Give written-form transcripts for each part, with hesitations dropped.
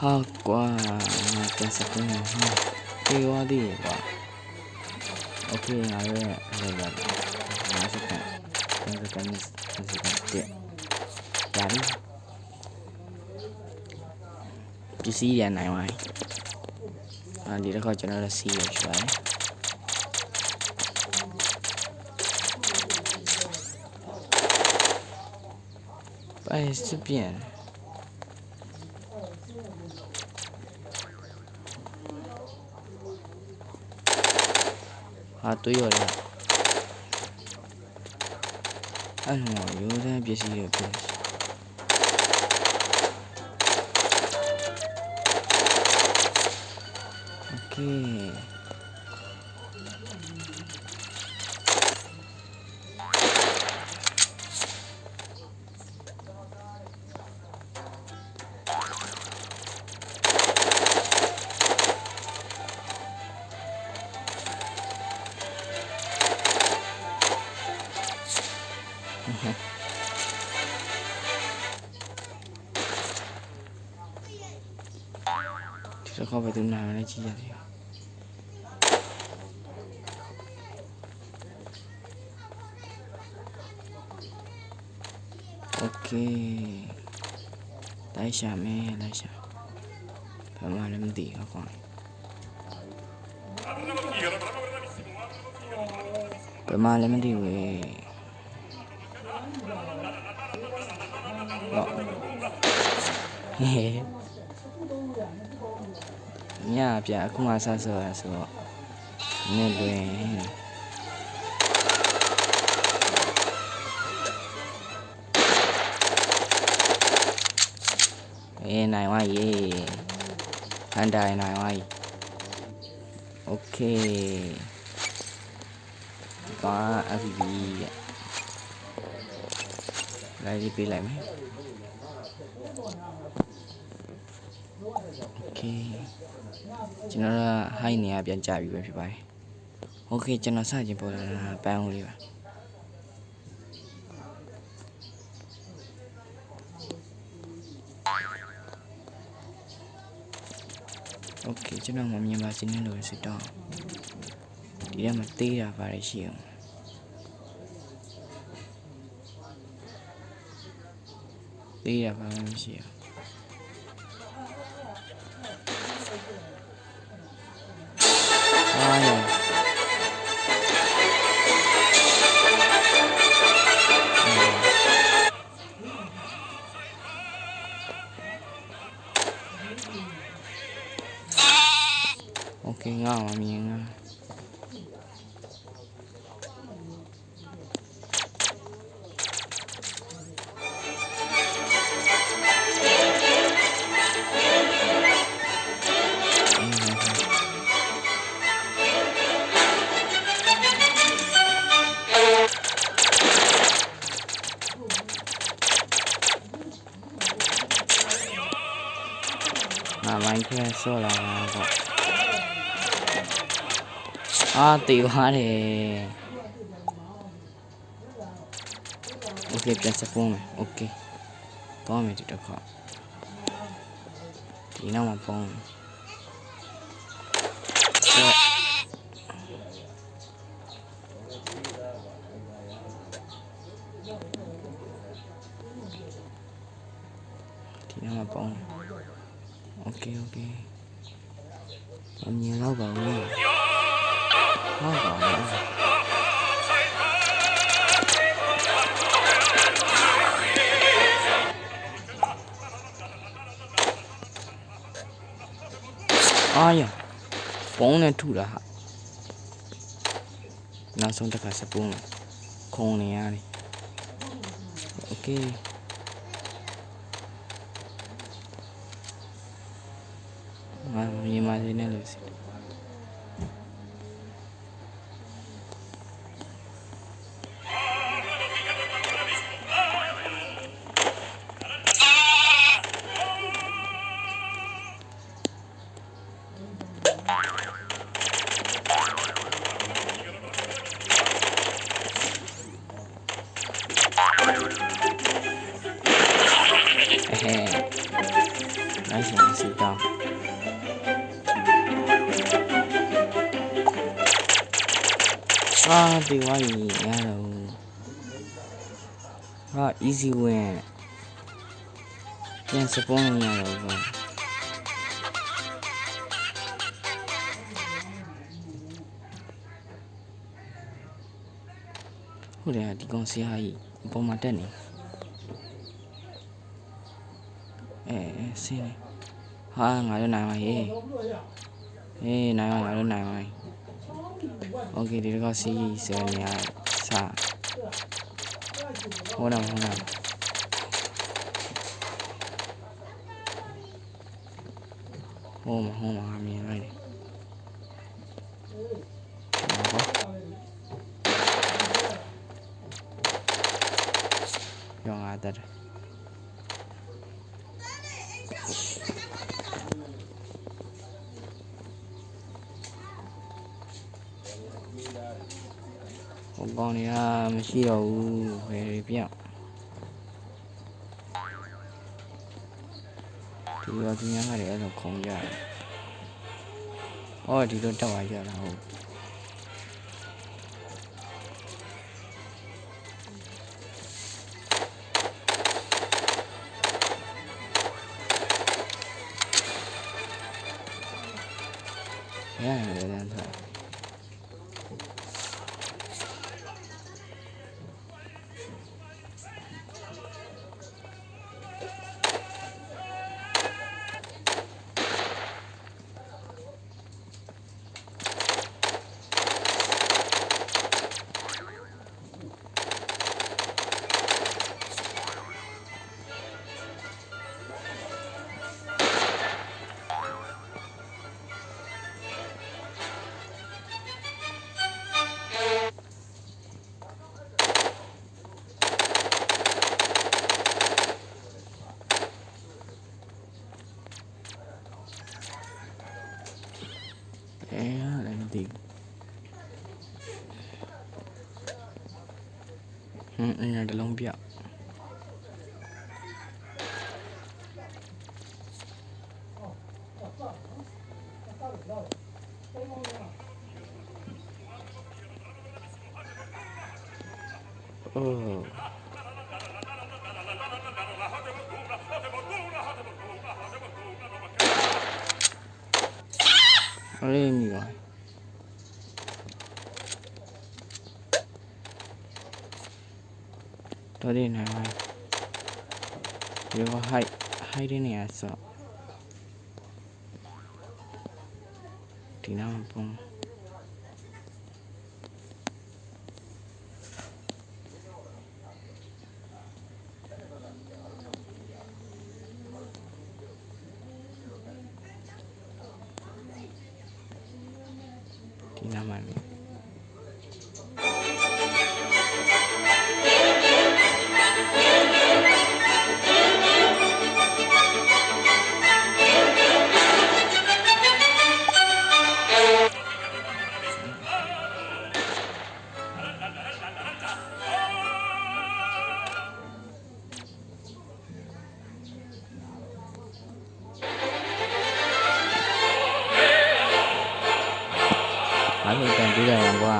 ဟာကွာပြန်စကွင်းဟာပြေသွားသေးတယ်ကွာโอเคငါရဲ့လေလာ50စက္ကန့်30စက္ကန့်တက်ဒါပြီပစ္စည်းရနိုင်ပါဒီတစ်ခါကျွန်တော်တို့စီးရရှိပါတယ်ไป这边对了，哎呦，有点别洗了，别洗。OK。这后边都拿来记下来。OK， 来下面来下，干嘛那么低啊？光，干嘛那么低喂？嘿嘿。ညပြအခုမှဆက်ဆောရဆိုတော့နည်းလွင်နိုင်ပါရဲ့ခန္ဓာနိုင်ပါရဲ့โอเคပါ FB လိုက်ပြီးပေးလိုက်မယ်โอเคကျွန်တော်က high နေရပြန်ကြပြီပဲဖြစ်ပါတယ်โอเคကျွန်တော်စကြင်ပေါ်လာတာပန်းဦးလေးပါโอเคကျွန်တော်မမြင်ပါစေနဲ့လို့စစ်တော့ဒီထဲမှာသေးတာပါတယ်ရှိအောင်သေးတာပါမရှိအောင်โอเคငါ့မှာမြင်ငါမိုင်းခွဲဆော့လာတော့တေသွားတယ်โอเคပြန်စပုံးမယ်โอเคတော့မယ်ဒီတစ်ခါဒီနောက်မှာပုံးဆော့ဒီနောက်မှာပုံးโอเคโอเคအမြင်တော့ပါဘူးဟုတ်ပါဘူးအာရပုံးနဲ့ထုတာဟာနောက်ဆုံးတစ်ခါစပုံးခုံနေရတယ်โอเคငါမြင်ပါစေနဲ့လို့စီ来想知道。啊，对我赢了，啊，easy win，ပြန်စပွန်ရတော့ဘူးဟုတ်တယ်ဒီကောင်ဆရာကြီးအပေါ်မှာတက်နေဆင်းနေဟာငါတို့နိုင်ပါရဲ့နိုင်ပါငါတို့နိုင်ပါโอเคဒီကောင်စီးဆယ်နေရစာဟုတ်တယ်ဟုတ်တယ်ဟိုမှာမြင်လိုက်တယ်ရောငါတက်တယ်ဟိုကောင်တွေကမရှိတော့ဘူးဘယ်တွေပြောင်းဒီလိုသူများကလည်းအဲ့လိုခုံကြတယ်ဟောဒီလိုတက်သွားကြတာဟုတ်ရတယ်တန်းထားလည်းမသိဘူးအဲ့ဒါတလုံးပြအိုးအဲ့မိပါတော်တယ်နိုင်ပါဒီကဟိုက်နေရဆိုဒီနာမပုံဒီနာမလေးအဲ့ဒီတန်ပြီးတယ်ကွာ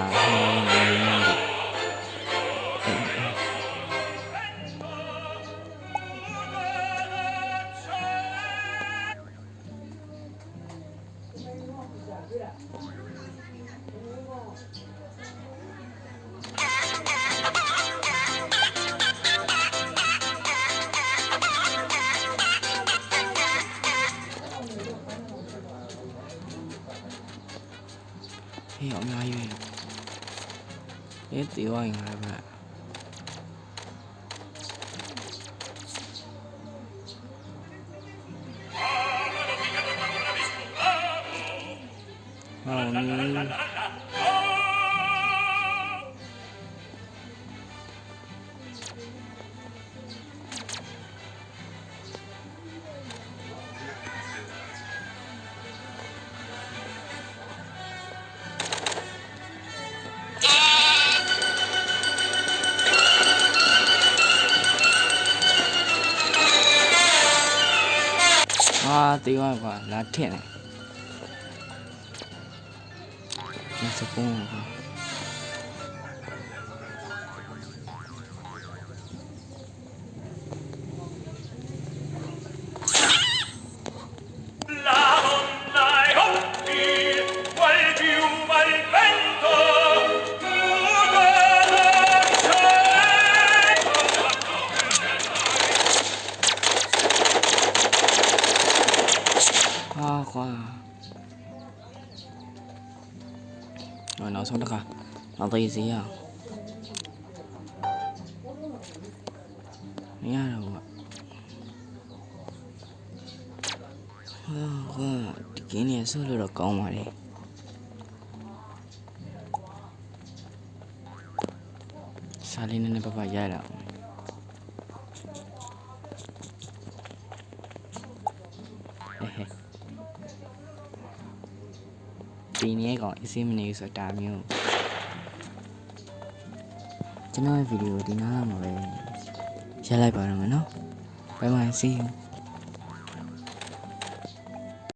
ဟေးအများကြီးပဲတေးဝိုင်းငါပဲဟောဟာ တေးသွားကွာလာထင့်တယ်ပြန်စပုံးကွာကွာနောက်ဆုံးတစ်ခါနောက်သေးစီရအောင်မရတော့ဘူးကွာဒီကင်းနေဆိုလို့တော့ကောင်းပါလေစားလေးနဲ့ပပရိုက်လာဒီနေ့ကောင်အစင်းမနေဆိုတာမျိုးကျွန်တော်ရဲ့ဗီဒီယိုဒီနားမှာပဲရပ်လိုက်ပါတော့မယ်နော် Bye bye see you